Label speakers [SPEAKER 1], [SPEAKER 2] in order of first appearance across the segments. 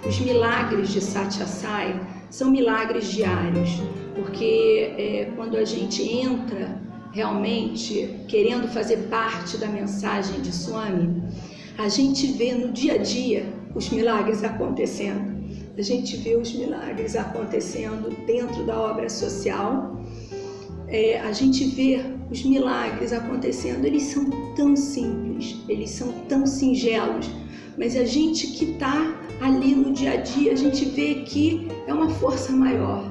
[SPEAKER 1] Os milagres de Satya Sai são milagres diários, porque quando a gente entra realmente querendo fazer parte da mensagem de Swami, a gente vê no dia a dia os milagres acontecendo. A gente vê os milagres acontecendo dentro da obra social. A gente vê os milagres acontecendo. Eles são tão simples, eles são tão singelos, mas a gente que está ali no dia a dia, a gente vê que é uma força maior.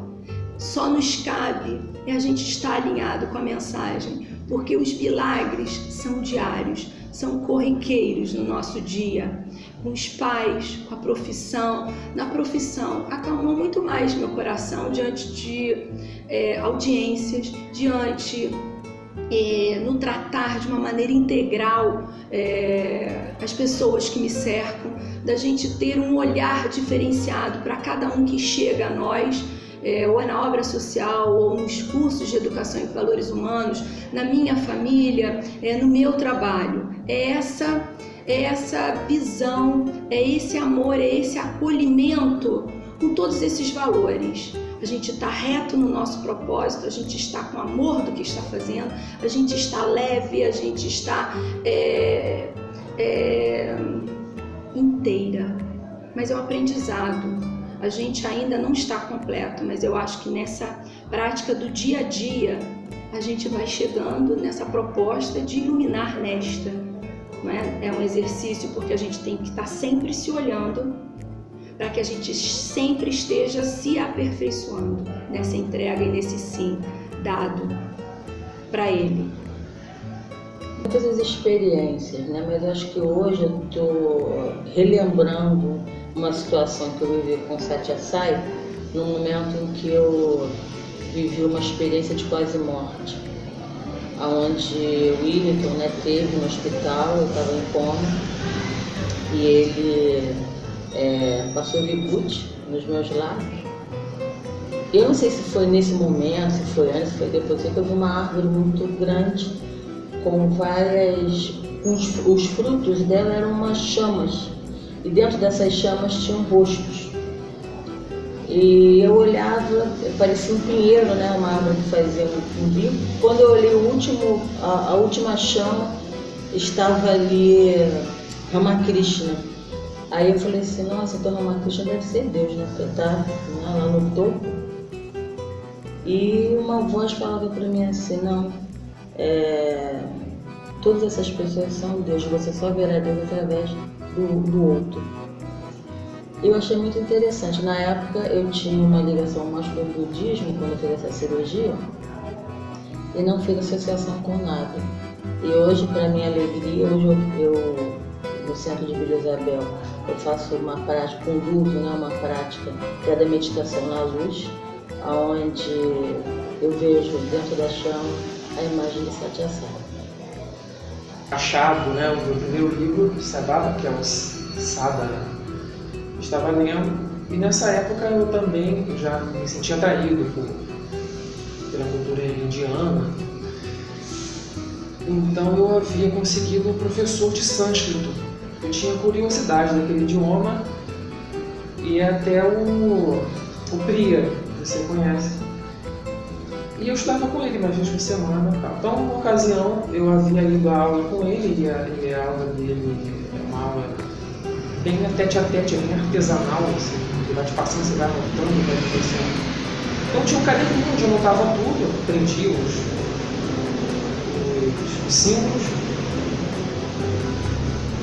[SPEAKER 1] Só nos cabe a gente estar alinhado com a mensagem, porque os milagres são diários, são corriqueiros no nosso dia. Com os pais, com a profissão. Na profissão, acalmou muito mais meu coração diante de audiências, diante no tratar de uma maneira integral as pessoas que me cercam, da gente ter um olhar diferenciado para cada um que chega a nós, ou na obra social, ou nos cursos de educação em valores humanos, na minha família, no meu trabalho. É essa visão, é esse amor, é esse acolhimento com todos esses valores. A gente está reto no nosso propósito, a gente está com amor do que está fazendo, a gente está leve, a gente está inteira. Mas é um aprendizado. A gente ainda não está completo, mas eu acho que nessa prática do dia a dia, a gente vai chegando nessa proposta de iluminar nesta. Não é? É um exercício porque a gente tem que estar sempre se olhando para que a gente sempre esteja se aperfeiçoando nessa entrega e nesse sim dado para Ele.
[SPEAKER 2] Muitas as experiências, né? Mas eu acho que hoje eu estou relembrando uma situação que eu vivi com Satya Sai, num momento em que eu vivi uma experiência de quase morte, onde o Willington, né, teve no hospital, eu estava em coma, e ele passou vibute nos meus lábios. Eu não sei se foi nesse momento, se foi antes, se foi depois, que eu vi uma árvore muito grande, com várias... Os frutos dela eram umas chamas, e dentro dessas chamas tinham rostos. E eu olhava, parecia um pinheiro, né? Uma árvore que fazia um bico. Quando eu olhei a última chama, estava ali Ramakrishna. Aí eu falei assim, nossa, então Ramakrishna deve ser Deus, né? Porque tá lá no topo. E uma voz falava para mim assim, não, todas essas pessoas são Deus, você só verá Deus através do outro. Eu achei muito interessante. Na época eu tinha uma ligação mais com o budismo quando eu fiz essa cirurgia e não fiz associação com nada. E hoje, para minha alegria, hoje eu no Centro de Vila Isabel, eu faço uma prática, conduzo, né, uma prática que é da meditação na luz, onde eu vejo dentro da chama a imagem de Satya Sai.
[SPEAKER 3] Achado, né, o meu primeiro livro, Sadhana, que é o Sadhana, estava lendo, e nessa época eu também já me sentia atraído pela cultura indiana. Então eu havia conseguido um professor de sânscrito. Eu tinha curiosidade daquele idioma e até o Priya, que você conhece. E eu estudava com ele mais vezes por semana. Então, numa ocasião, eu havia ido à aula com ele, e a aula dele é uma aula bem tete-a-tete, bem artesanal, assim, ele vai te passando, você vai anotando, vai acontecendo. Então tinha um caderninho onde eu anotava tudo, eu aprendia os símbolos.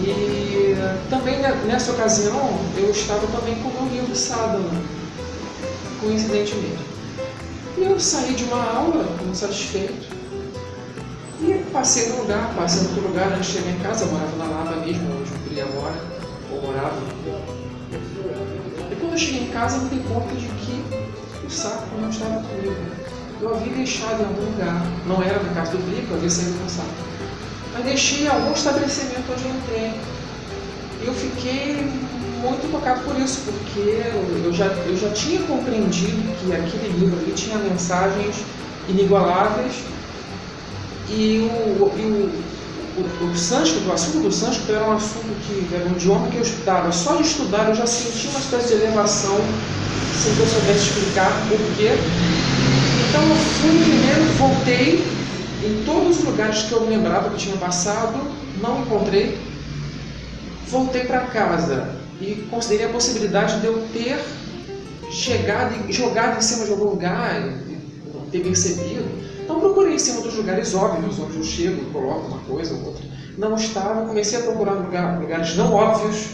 [SPEAKER 3] E também nessa ocasião eu estava também com o meu livro Sadhana, coincidentemente. E eu saí de uma aula muito satisfeito e passei no lugar, passei em outro lugar antes de chegar em casa, eu morava na Lapa mesmo, onde o Priya mora, ou morava. E quando eu cheguei em casa eu me dei conta de que o saco não estava comigo. Eu havia deixado em algum lugar, não era na casa do Priya, eu havia saído com o saco, mas deixei em algum estabelecimento onde eu entrei. E eu fiquei muito tocado por isso, porque eu já tinha compreendido que aquele livro ali tinha mensagens inigualáveis e o sânscrito, o assunto do sânscrito era um assunto que era um idioma que eu estudava. Só de estudar eu já sentia uma espécie de elevação, sem que eu soubesse explicar por quê. Então eu fui primeiro, voltei em todos os lugares que eu me lembrava que tinha passado, não encontrei. Voltei para casa e considerei a possibilidade de eu ter chegado e jogado em cima de algum lugar e não ter percebido. Então procurei em cima dos lugares óbvios, onde eu chego e coloco uma coisa ou outra. Não estava, comecei a procurar lugares não óbvios.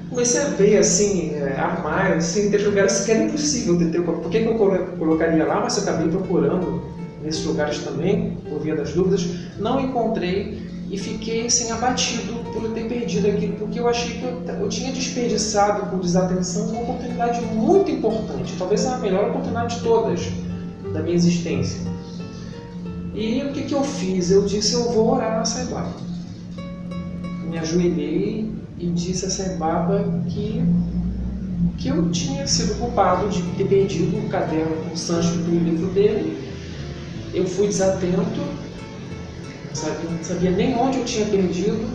[SPEAKER 3] Comecei a ver, assim, armários, assim, ter lugares que era impossível de ter. Por que eu colocaria lá? Mas eu acabei procurando nesses lugares também, por via das dúvidas. Não encontrei e fiquei, assim, abatido por ter perdido aquilo, porque eu achei que eu tinha desperdiçado por desatenção uma oportunidade muito importante, talvez a melhor oportunidade de todas da minha existência. E o que eu fiz? Eu disse, eu vou orar a Sai Baba. Me ajoelhei e disse a Sai Baba que eu tinha sido culpado de ter perdido o caderno com o sânscrito e o livro dele. Eu fui desatento, não sabia nem onde eu tinha perdido,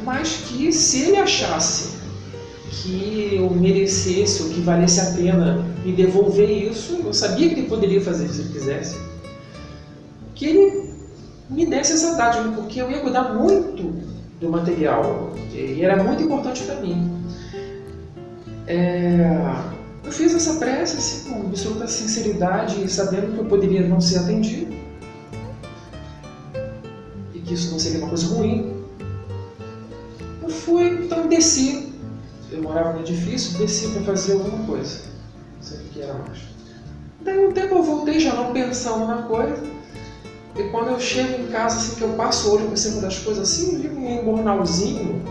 [SPEAKER 3] mas que se ele achasse que eu merecesse ou que valesse a pena me devolver isso, eu sabia que ele poderia fazer se ele quisesse, que ele me desse essa dádiva, porque eu ia cuidar muito do material e era muito importante para mim. Eu fiz essa prece assim, com absoluta sinceridade, sabendo que eu poderia não ser atendido e que isso não seria uma coisa ruim. Eu fui, então desci. Eu morava no edifício, desci para fazer alguma coisa. Não sei o que era mais. Daí um tempo eu voltei já não pensando na coisa. E quando eu chego em casa, assim, que eu passo o olho por cima das coisas, assim, vi um embornalzinho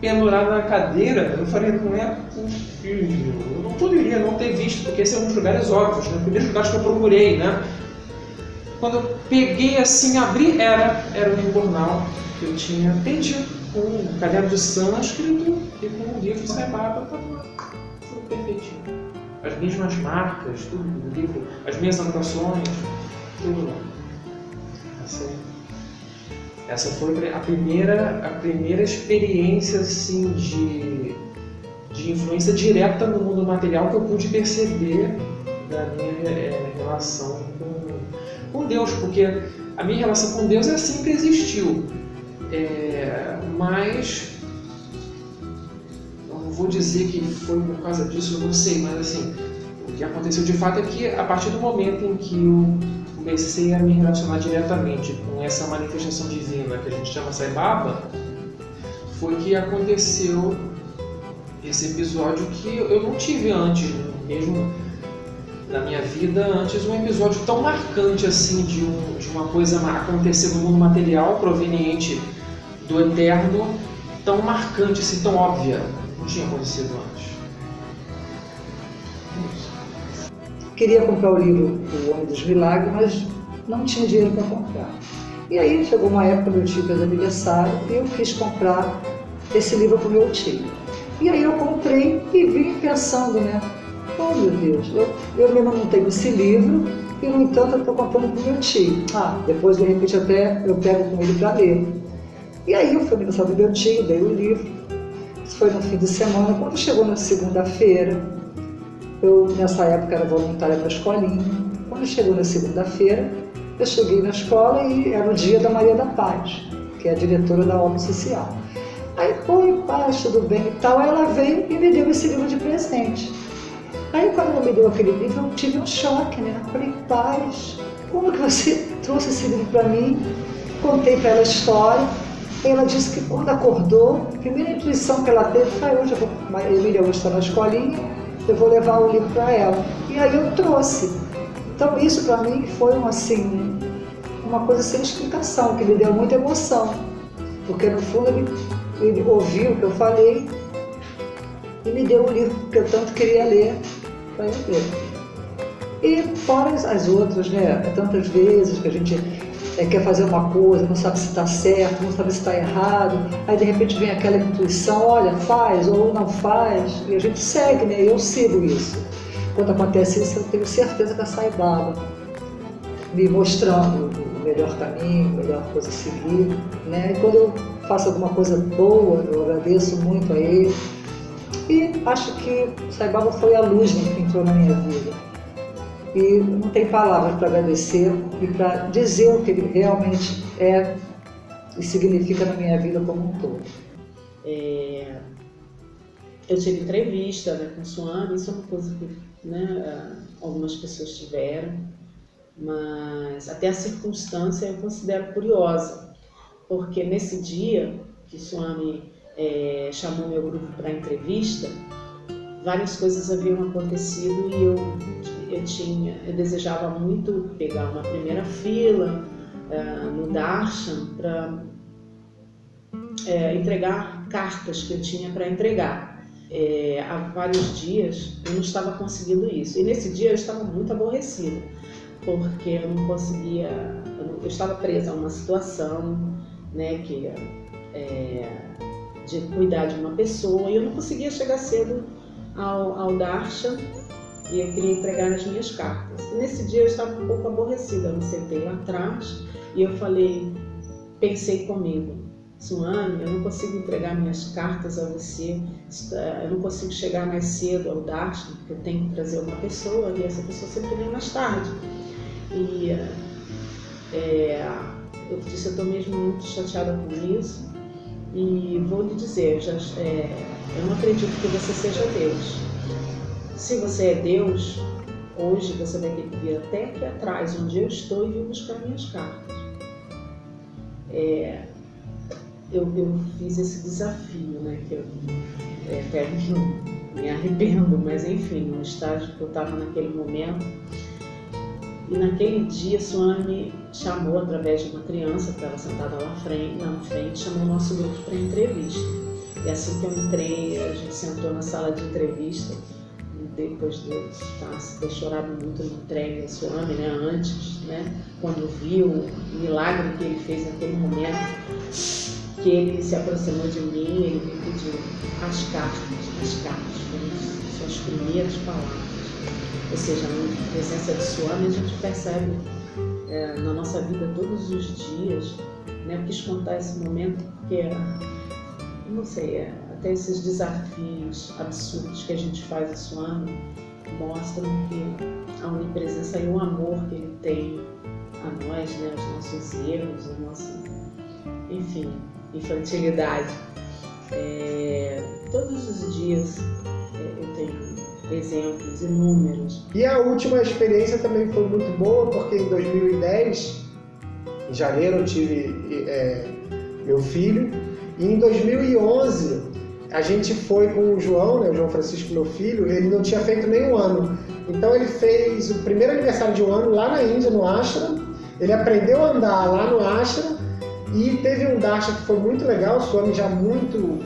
[SPEAKER 3] pendurado na cadeira. Eu falei, não é possível. Eu não poderia não ter visto, porque esses são os lugares óbvios, né? Os primeiros lugares que eu procurei, né? Quando eu peguei assim, abri, era um embornal que eu tinha perdido, com um caderno de sânscrito e com um livro Sai Baba, tudo perfeitinho. As mesmas marcas, tudo no livro, as mesmas anotações, tudo lá. Essa foi a primeira experiência assim, de influência direta no mundo material que eu pude perceber da minha relação com Deus, porque a minha relação com Deus sempre existiu. Mas eu não vou dizer que foi por causa disso, eu não sei, mas assim, o que aconteceu de fato é que a partir do momento em que eu comecei a me relacionar diretamente com essa manifestação divina que a gente chama Sai Baba, foi que aconteceu esse episódio que eu não tive antes, mesmo na minha vida, antes um episódio tão marcante assim de uma coisa acontecer no mundo material proveniente do eterno, tão marcante, assim, tão óbvia. Não tinha acontecido antes.
[SPEAKER 4] Queria comprar o livro O Homem dos Milagres, mas não tinha dinheiro para comprar. E aí chegou uma época, meu tio fez aniversário, e eu quis comprar esse livro para o meu tio. E aí eu comprei e vim pensando, né? Oh meu Deus, eu mesmo não tenho esse livro, e no entanto eu estou comprando para o meu tio. Depois de repente até eu pego com ele para ler. E aí eu fui no aniversário do meu tio, dei o livro. Isso foi no fim de semana. Quando chegou na segunda-feira, eu nessa época era voluntária para a escolinha. Quando chegou na segunda-feira, eu cheguei na escola e era o dia da Maria da Paz, que é a diretora da obra social. Aí, oi, Paz, tudo bem e tal. Aí ela veio e me deu esse livro de presente. Aí quando ela me deu aquele livro, eu tive um choque, né? Eu falei, Paz, como que você trouxe esse livro para mim? Contei para ela a história. Ela disse que quando acordou, a primeira intuição que ela teve foi, hoje a Emília hoje está na escolinha, eu vou levar o livro para ela. E aí eu trouxe. Então isso para mim foi uma coisa sem explicação, que me deu muita emoção. Porque no fundo ele ouviu o que eu falei e me deu o livro que eu tanto queria ler para eu ler. E fora as outras, né? Tantas vezes que a gente quer fazer uma coisa, não sabe se está certo, não sabe se está errado, aí de repente vem aquela intuição, olha, faz ou não faz, e a gente segue, né? Eu sigo isso. Quando acontece isso, eu tenho certeza que a Sai Baba me mostrando o melhor caminho, melhor coisa a seguir, né? E quando eu faço alguma coisa boa, eu agradeço muito a ele. E acho que Sai Baba foi a luz que entrou na minha vida. E não tem palavras para agradecer e para dizer o que ele realmente é e significa na minha vida como um todo.
[SPEAKER 5] Eu tive entrevista, né, com o Swami, isso é uma coisa que, né, algumas pessoas tiveram, mas até a circunstância eu considero curiosa, porque nesse dia que o Swami chamou meu grupo para entrevista, várias coisas haviam acontecido e eu desejava muito pegar uma primeira fila no Darshan para entregar cartas que eu tinha para entregar. Há vários dias eu não estava conseguindo isso, e nesse dia eu estava muito aborrecida, porque eu não conseguia, eu estava presa a uma situação, né, que de cuidar de uma pessoa, e eu não conseguia chegar cedo ao Darshan, e eu queria entregar as minhas cartas. E nesse dia eu estava um pouco aborrecida, eu me sentei lá atrás e eu pensei comigo: Swami, eu não consigo entregar minhas cartas a você, eu não consigo chegar mais cedo ao Darshan, porque eu tenho que trazer uma pessoa e essa pessoa sempre vem mais tarde. E eu disse, eu estou mesmo muito chateada com isso e vou lhe dizer, eu não acredito que você seja Deus. Se você é Deus, hoje você vai ter que vir até aqui atrás, onde eu estou, e vir buscar minhas cartas. Eu fiz esse desafio, né, que eu até me arrependo, mas enfim, no estágio que eu estava naquele momento. E naquele dia, Swami me chamou através de uma criança que estava sentada lá na frente, chamou o nosso grupo para entrevista. E assim que eu entrei, a gente sentou na sala de entrevista, depois de eu ter chorado muito no trem da Swami, né, antes, né, quando viu o milagre que ele fez naquele momento, que ele se aproximou de mim, ele me pediu as cartas foram suas primeiras palavras. Ou seja, na presença de Swami a gente percebe na nossa vida todos os dias, né? Eu quis contar esse momento porque, não sei, até esses desafios absurdos que a gente faz a Swami mostram que a onipresença e o amor que ele tem a nós, né? Os nossos erros, a nossa, enfim, infantilidade. Todos os dias eu tenho exemplos inúmeros.
[SPEAKER 6] E a última experiência também foi muito boa, porque em 2010, em janeiro, eu tive meu filho, e em 2011 a gente foi com o João, né, o João Francisco, meu filho, ele não tinha feito nem um ano. Então ele fez o primeiro aniversário de um ano lá na Índia, no ashram, ele aprendeu a andar lá no ashram, e teve um darshan que foi muito legal, o Swami já muito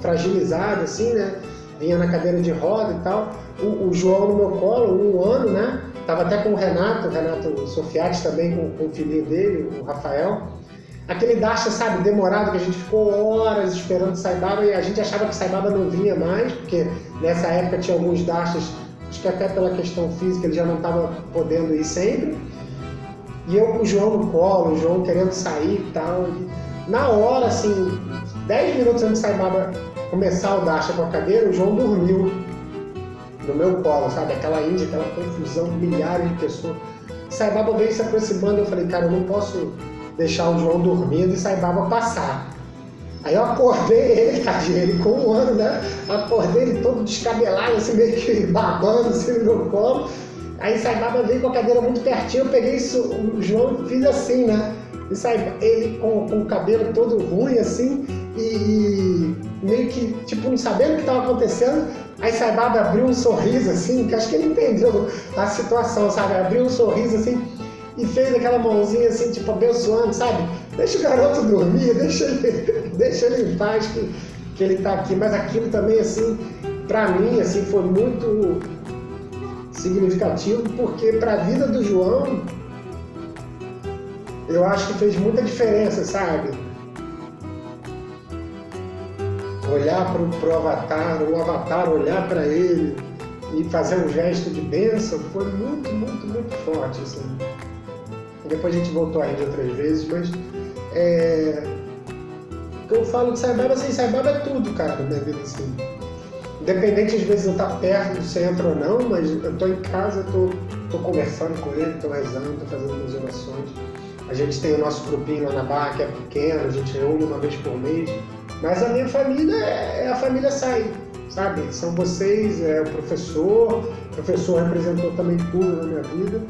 [SPEAKER 6] fragilizado, assim, né? Vinha na cadeira de roda e tal. O João no meu colo, 1 ano, né? Tava até com o Renato Sofiati também, com o filhinho dele, o Rafael. Aquele darshan, sabe, demorado, que a gente ficou horas esperando Sai Baba, e a gente achava que Sai Baba não vinha mais, porque nessa época tinha alguns darshans, acho que até pela questão física ele já não estava podendo ir sempre. E eu com o João no colo, o João querendo sair e tal. E na hora, assim, 10 minutos antes de Sai Baba começar o darshan com a cadeira, o João dormiu no meu colo, sabe? Aquela Índia, aquela confusão, milhares de pessoas. Sai Baba veio se aproximando, eu falei, cara, eu não posso deixar o João dormindo e Sai Baba passar. Aí eu acordei ele, tadinho, ele com 1 ano, né? Acordei ele todo descabelado, assim, meio que babando assim no meu colo. Aí Sai Baba veio com a cadeira muito pertinho, eu peguei isso, o João e fiz assim, né? E ele com o cabelo todo ruim, assim, e meio que, tipo, não sabendo o que estava acontecendo. Aí Sai Baba abriu um sorriso, assim, que acho que ele entendeu a situação, sabe? Abriu um sorriso, assim, e fez aquela mãozinha, assim, tipo, abençoando, sabe? Deixa o garoto dormir, deixa ele em paz, que ele tá aqui. Mas aquilo também, assim, pra mim, assim, foi muito significativo, porque para a vida do João, eu acho que fez muita diferença, sabe? Olhar pro avatar, o avatar olhar para ele e fazer um gesto de bênção foi muito, muito, muito forte, assim. Depois a gente voltou à Índia outras vezes, mas o que eu falo de Sai Baba, assim, Sai Baba é tudo, cara, na minha vida, assim. Independente, às vezes, eu estar perto do centro ou não, mas eu estou em casa, estou conversando com ele, estou rezando, estou fazendo minhas orações. A gente tem o nosso grupinho lá na Barra, que é pequeno, a gente reúne uma vez por mês. Mas a minha família é a família Sai, sabe? São vocês, o professor representou também tudo na minha vida.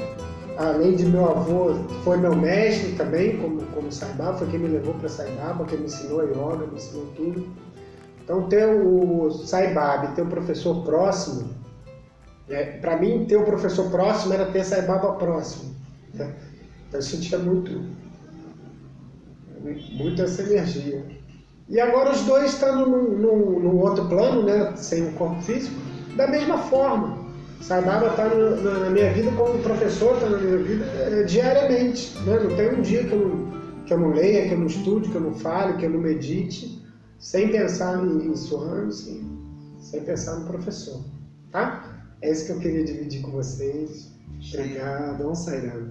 [SPEAKER 6] Além de meu avô, foi meu mestre também, como Sai Baba, foi quem me levou para Sai Baba, quem me ensinou a yoga, me ensinou tudo. Então, ter o Sai Baba e ter o professor próximo, para mim, ter o professor próximo era ter Sai Baba próximo. Né? Então, eu sentia muito essa energia. E agora os dois estando num outro plano, né, sem o corpo físico, da mesma forma. Sai Baba está na minha vida como o professor está na minha vida diariamente. Né? Não tem um dia que eu não leia, que eu não estude, que eu não fale, que eu não medite, sem pensar em Swami, sem pensar no professor. Tá? É isso que eu queria dividir com vocês. Obrigado, Om Sai Ram.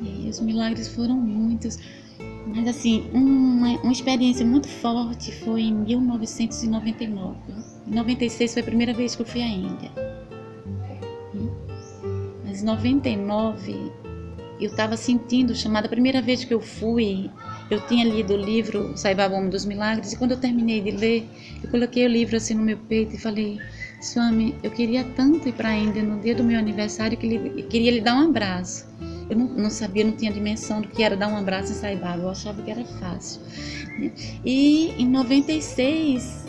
[SPEAKER 7] E os milagres foram muitos. Mas assim, uma experiência muito forte foi em 1999. Em 96 foi a primeira vez que eu fui à Índia. Mas em 99 eu estava sentindo chamada. A primeira vez que eu fui, eu tinha lido o livro Sai Baba, Homem dos Milagres, e quando eu terminei de ler, eu coloquei o livro assim no meu peito e falei: Swami, eu queria tanto ir para a Índia no dia do meu aniversário que eu queria lhe dar um abraço. Eu não sabia, não tinha dimensão do que era dar um abraço em Sai Baba, eu achava que era fácil. E em 96,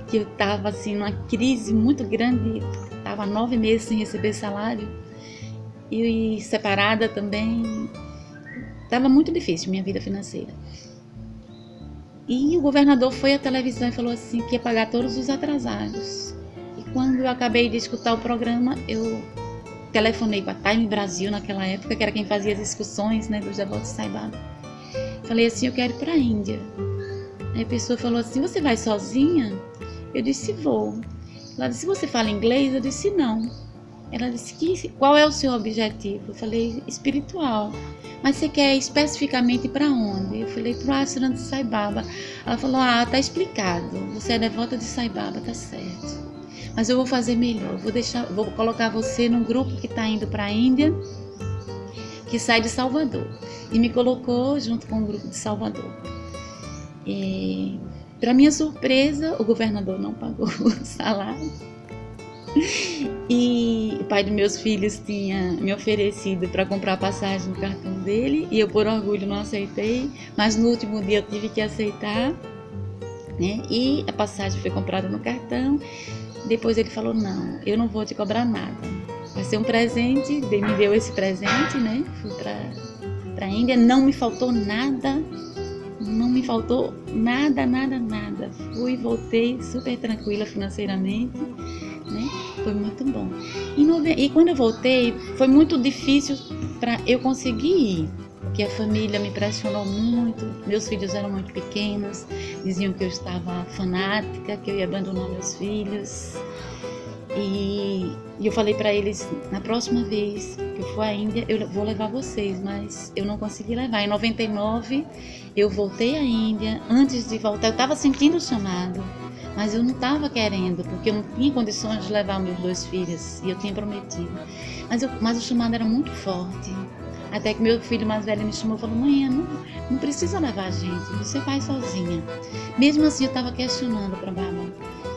[SPEAKER 7] que eu estava assim, numa crise muito grande, estava 9 meses sem receber salário, e separada também, estava muito difícil minha vida financeira. E o governador foi à televisão e falou assim que ia pagar todos os atrasados. E quando eu acabei de escutar o programa, eu telefonei para Time Brasil naquela época, que era quem fazia as discussões, né, dos devotos de Sai Baba. Falei assim: eu quero ir para a Índia. Aí a pessoa falou assim: você vai sozinha? Eu disse: vou. Ela disse: você fala inglês? Eu disse: não. Ela disse: qual é o seu objetivo? Eu falei: espiritual. Mas você quer especificamente para onde? Eu falei: para o ashram de Sai Baba. Ela falou: tá explicado, você é devota de Sai Baba, tá certo. Mas eu vou fazer melhor, vou colocar você num grupo que está indo para a Índia, que sai de Salvador. E me colocou junto com o grupo de Salvador. Para minha surpresa, o governador não pagou o salário. E o pai dos meus filhos tinha me oferecido para comprar passagem no cartão dele, e eu, por orgulho, não aceitei, mas no último dia eu tive que aceitar, né? E a passagem foi comprada no cartão. Depois ele falou: não, eu não vou te cobrar nada, vai ser um presente. Ele me deu esse presente, né? Fui para a Índia, não me faltou nada, nada. Fui e voltei super tranquila financeiramente, né? Foi muito bom. E quando eu voltei, foi muito difícil para eu conseguir ir, porque a família me pressionou muito, meus filhos eram muito pequenos, diziam que eu estava fanática, que eu ia abandonar meus filhos. E eu falei para eles: na próxima vez que eu for à Índia, eu vou levar vocês, mas eu não consegui levar. Em 99, eu voltei à Índia. Antes de voltar, eu estava sentindo o chamado, mas eu não estava querendo, porque eu não tinha condições de levar meus 2 filhos, e eu tinha prometido. Mas o chamado era muito forte. Até que meu filho mais velho me chamou e falou: mãe, não precisa levar a gente, você vai sozinha. Mesmo assim, eu estava questionando para Baba: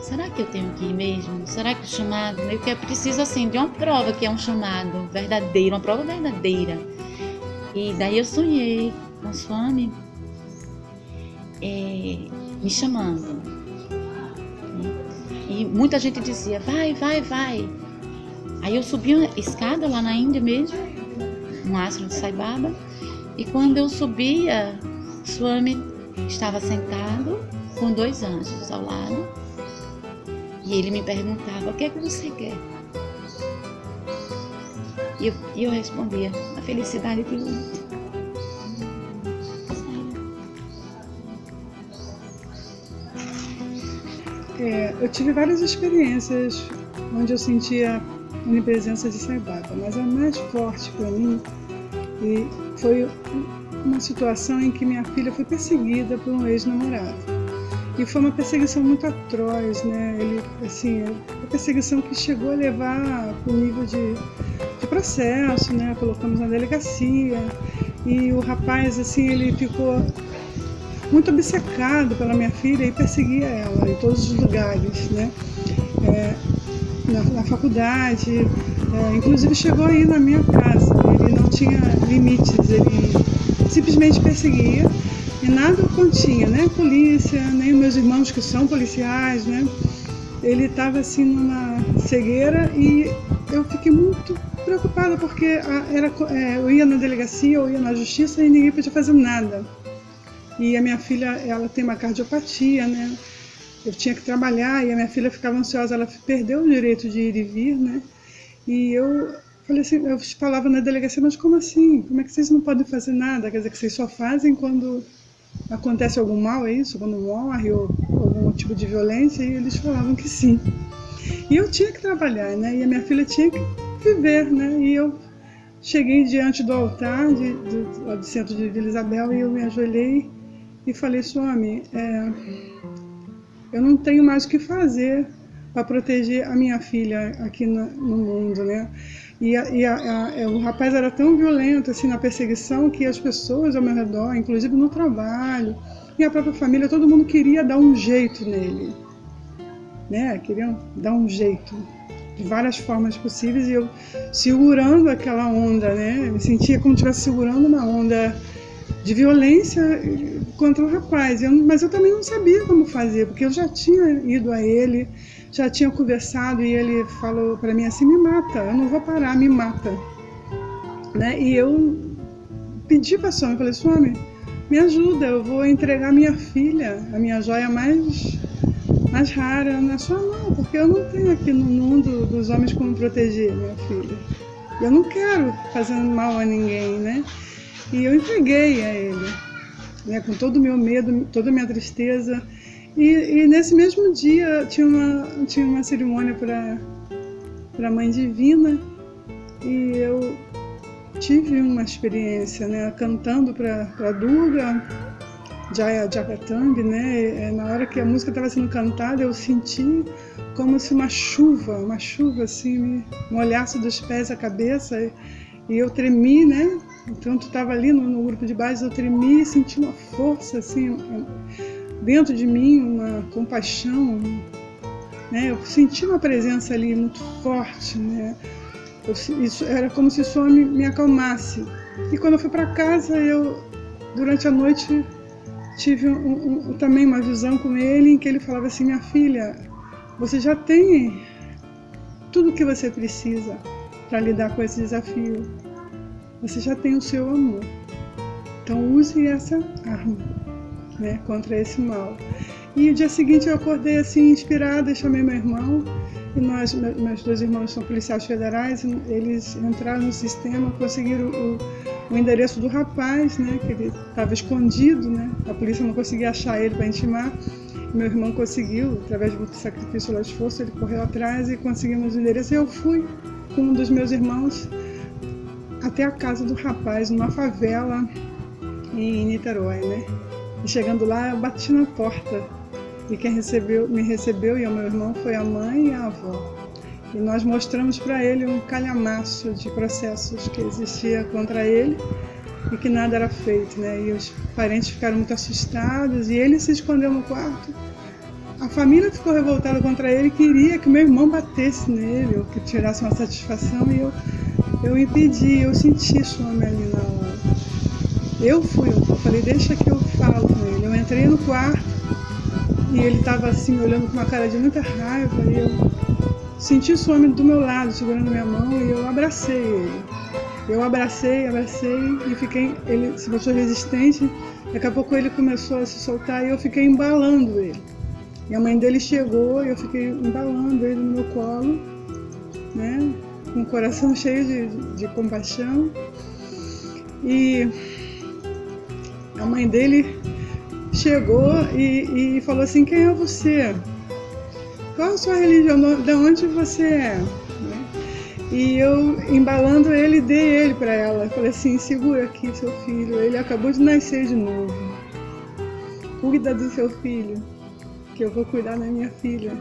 [SPEAKER 7] será que eu tenho que ir mesmo? Será que o chamado... Eu preciso, assim, de uma prova que é um chamado verdadeiro, uma prova verdadeira. E daí eu sonhei com o Swami me chamando. E muita gente dizia: vai. Aí eu subi uma escada lá na Índia mesmo, no ashram de Sai Baba, e quando eu subia, Swami estava sentado com 2 anjos ao lado, e ele me perguntava: o que é que você quer? E eu respondia: a felicidade do mundo.
[SPEAKER 8] Eu tive várias experiências onde eu sentia onipresença de Sai Baba, mas a mais forte para mim foi uma situação em que minha filha foi perseguida por um ex-namorado. E foi uma perseguição muito atroz, né? Uma perseguição que chegou a levar para o nível de processo, né? Colocamos na delegacia e o rapaz, assim, ele ficou muito obcecado pela minha filha e perseguia ela em todos os lugares, né? Na faculdade, inclusive chegou aí na minha casa. Ele não tinha limites, ele simplesmente perseguia e nada o continha, nem a polícia, nem meus irmãos que são policiais, né? Ele estava assim numa cegueira e eu fiquei muito preocupada porque eu ia na delegacia, eu ia na justiça e ninguém podia fazer nada. E a minha filha, ela tem uma cardiopatia, né? Eu tinha que trabalhar e a minha filha ficava ansiosa, ela perdeu o direito de ir e vir, né? E eu falei assim, eu falava na delegacia, mas como assim? Como é que vocês não podem fazer nada? Quer dizer, que vocês só fazem quando acontece algum mal, é isso? Quando morre ou algum tipo de violência? E eles falavam que sim. E eu tinha que trabalhar, né? E a minha filha tinha que viver, né? E eu cheguei diante do altar do centro de Vila Isabel e eu me ajoelhei e falei, Swami, eu não tenho mais o que fazer para proteger a minha filha aqui no mundo, né? E o rapaz era tão violento assim na perseguição que as pessoas ao meu redor, inclusive no trabalho, e a própria família, todo mundo queria dar um jeito nele, né? Queriam dar um jeito de várias formas possíveis e eu segurando aquela onda, né? Eu me sentia como se estivesse segurando uma onda de violência contra o rapaz, mas eu também não sabia como fazer, porque eu já tinha ido a ele, já tinha conversado e ele falou para mim assim, me mata, eu não vou parar, me mata, né? E eu pedi para a Swami, falei, Swami, me ajuda, eu vou entregar minha filha, a minha joia mais rara na sua mão, porque eu não tenho aqui no mundo dos homens como proteger minha filha, eu não quero fazer mal a ninguém, né? E eu entreguei a ele, né, com todo o meu medo, toda a minha tristeza. E nesse mesmo dia tinha uma cerimônia para a Mãe Divina e eu tive uma experiência, né, cantando para Durga, Jaya Jagatambi, né, na hora que a música estava sendo cantada eu senti como se uma chuva assim me molhasse dos pés à cabeça e eu tremi, né? Então tu estava ali no grupo de base, eu tremi e senti uma força assim dentro de mim, uma compaixão, né? Eu senti uma presença ali muito forte, né? Isso era como se o som me acalmasse. E quando eu fui para casa, durante a noite tive também uma visão com ele em que ele falava assim, minha filha, você já tem tudo o que você precisa para lidar com esse desafio. Você já tem o seu amor. Então use essa arma, né, contra esse mal. E o dia seguinte eu acordei assim inspirada, chamei meu irmão e meus dois irmãos são policiais federais, eles entraram no sistema, conseguiram o endereço do rapaz, né, que ele estava escondido, né, a polícia não conseguia achar ele para intimar. Meu irmão conseguiu, através do sacrifício lá de esforço, ele correu atrás e conseguimos o endereço. E eu fui com um dos meus irmãos até a casa do rapaz, numa favela em Niterói, né? E chegando lá, eu bati na porta. E quem me recebeu e o meu irmão foi a mãe e a avó. E nós mostramos para ele um calhamaço de processos que existia contra ele e que nada era feito, né? E os parentes ficaram muito assustados e ele se escondeu no quarto. A família ficou revoltada contra ele e queria que meu irmão batesse nele ou que tirasse uma satisfação e eu impedi, eu senti Swami ali na hora. Eu falei, deixa que eu falo com ele. Eu entrei no quarto e ele estava assim, me olhando com uma cara de muita raiva e eu senti o Swami do meu lado, segurando minha mão e eu abracei ele. Eu abracei e fiquei, ele se mostrou resistente, daqui a pouco ele começou a se soltar e eu fiquei embalando ele. E a mãe dele chegou e eu fiquei embalando ele no meu colo, né, com o coração cheio de compaixão. E a mãe dele chegou e falou assim, quem é você? Qual a sua religião? De onde você é? E eu, embalando ele, dei ele para ela. Falei assim, segura aqui seu filho, ele acabou de nascer de novo. Cuida do seu filho, que eu vou cuidar da minha filha.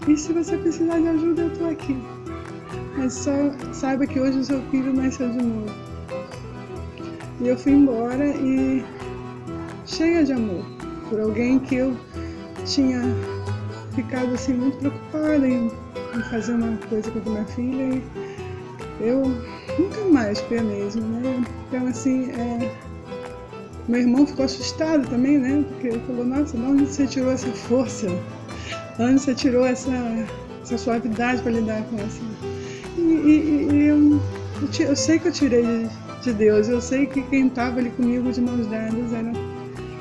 [SPEAKER 8] E se você precisar de ajuda, eu estou aqui. Mas só saiba que hoje o seu filho nasceu de novo. E eu fui embora e cheia de amor por alguém que eu tinha ficado assim muito preocupada em fazer uma coisa com a minha filha e eu nunca mais fui a mesma, né? Então assim, meu irmão ficou assustado também, né? Porque ele falou, nossa, de onde você tirou essa força? De onde você tirou essa suavidade para lidar com essa? E eu sei que eu tirei de Deus, eu sei que quem estava ali comigo de mãos dadas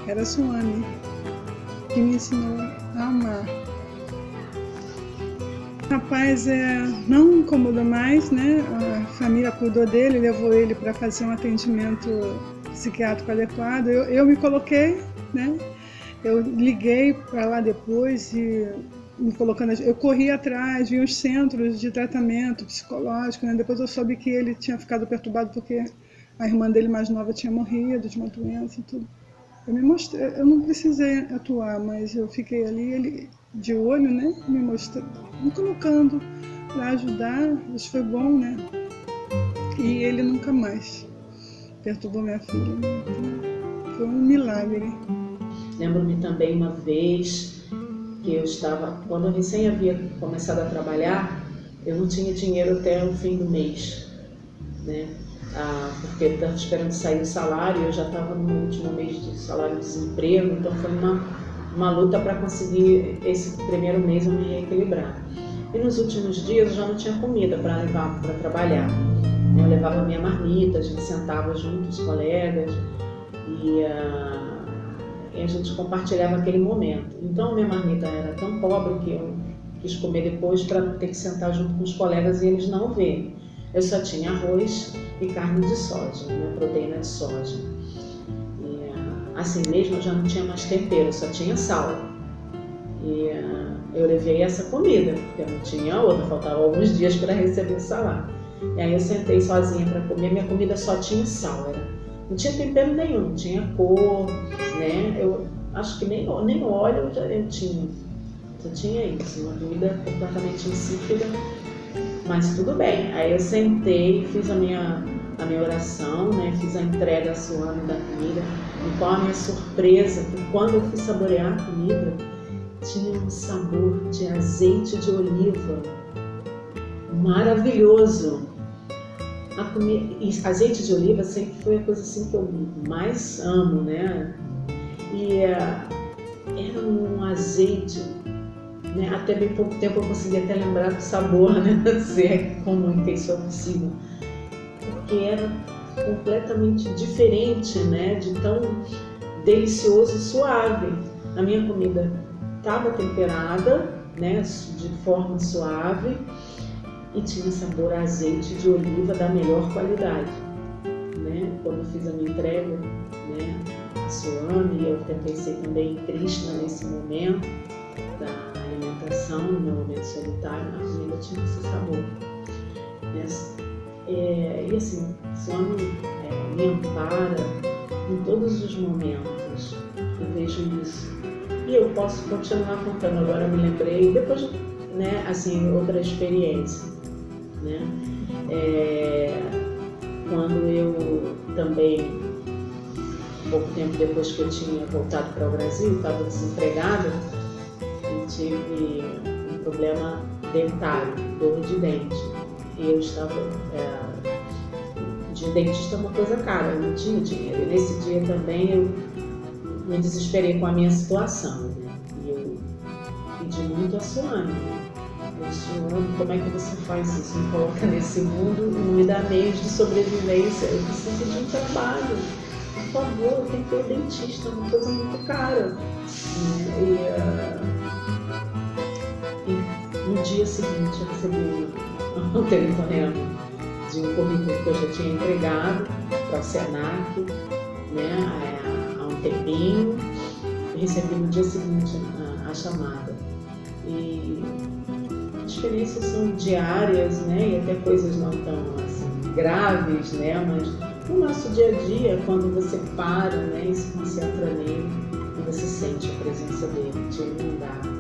[SPEAKER 8] era a Suane, que me ensinou a amar. O rapaz não incomodou mais, né? A família cuidou dele, levou ele para fazer um atendimento psiquiátrico adequado. Eu me coloquei, né? Eu liguei para lá depois e me colocando, eu corri atrás, vi os centros de tratamento psicológico, né? Depois eu soube que ele tinha ficado perturbado porque a irmã dele mais nova tinha morrido de uma doença e tudo. Eu não precisei atuar, mas eu fiquei ali, ele de olho, né? Me colocando para ajudar, isso foi bom, né? E ele nunca mais perturbou minha filha. Então, foi um milagre.
[SPEAKER 5] Lembro-me também uma vez que eu estava, quando eu recém havia começado a trabalhar, eu não tinha dinheiro até o fim do mês, né? Porque eu estava esperando sair o salário, eu já estava no último mês de salário-desemprego, então foi uma luta para conseguir esse primeiro mês eu me reequilibrar. E nos últimos dias eu já não tinha comida para levar para trabalhar. Eu levava minha marmita, a gente sentava junto, os colegas, e a gente compartilhava aquele momento. Então minha marmita era tão pobre que eu quis comer depois para ter que sentar junto com os colegas e eles não verem. Eu só tinha arroz e carne de soja, né, proteína de soja. E assim mesmo eu já não tinha mais tempero, só tinha sal. E eu levei essa comida, porque eu não tinha outra, faltavam alguns dias para receber o salário. E aí eu sentei sozinha para comer, minha comida só tinha sal, não tinha tempero nenhum, não tinha cor, né? Eu acho que nem óleo eu tinha, só tinha isso, uma comida completamente insípida. Mas tudo bem, aí eu sentei, fiz a minha oração, né? Fiz a entrega suave da comida, e qual a minha surpresa, que quando eu fui saborear a comida, tinha um sabor de azeite de oliva, maravilhoso. Azeite de oliva sempre foi a coisa assim que eu mais amo, né? E era um azeite, né? Até bem pouco tempo eu consegui até lembrar do sabor, né? Se é comum que isso é possível, porque era completamente diferente, né? De tão delicioso e suave. A minha comida estava temperada, né? De forma suave e tinha sabor a azeite de oliva da melhor qualidade, né? Quando eu fiz a minha entrega, né? A Suane, eu pensei também em Krishna nesse momento da alimentação, no meu momento solitário, a comida tinha esse sabor. E assim, Suane me ampara em todos os momentos, eu vejo isso. E eu posso continuar contando, agora eu me lembrei, depois, né, assim, outra experiência, né? Quando eu também, pouco tempo depois que eu tinha voltado para o Brasil, estava desempregada e tive um problema dentário, dor de dente. E eu estava... de dentista é uma coisa cara, eu não tinha dinheiro. E nesse dia também eu me desesperei com a minha situação, né? E eu pedi muito a Suane, né? Suane, como é que você faz isso? Me coloca nesse mundo e não me dá meios de sobrevivência. Eu preciso de um trabalho. Por favor, tem que ter um dentista, uma coisa muito cara. E no dia seguinte eu recebi um telefonema de um currículo que eu já tinha entregado para o Senac, né, há um tempinho. Eu recebi no dia seguinte a chamada. E experiências são diárias, né? E até coisas não tão assim, graves, né? Mas no nosso dia a dia, quando você para, né? E se concentra nele, e você sente a presença dele te inundar.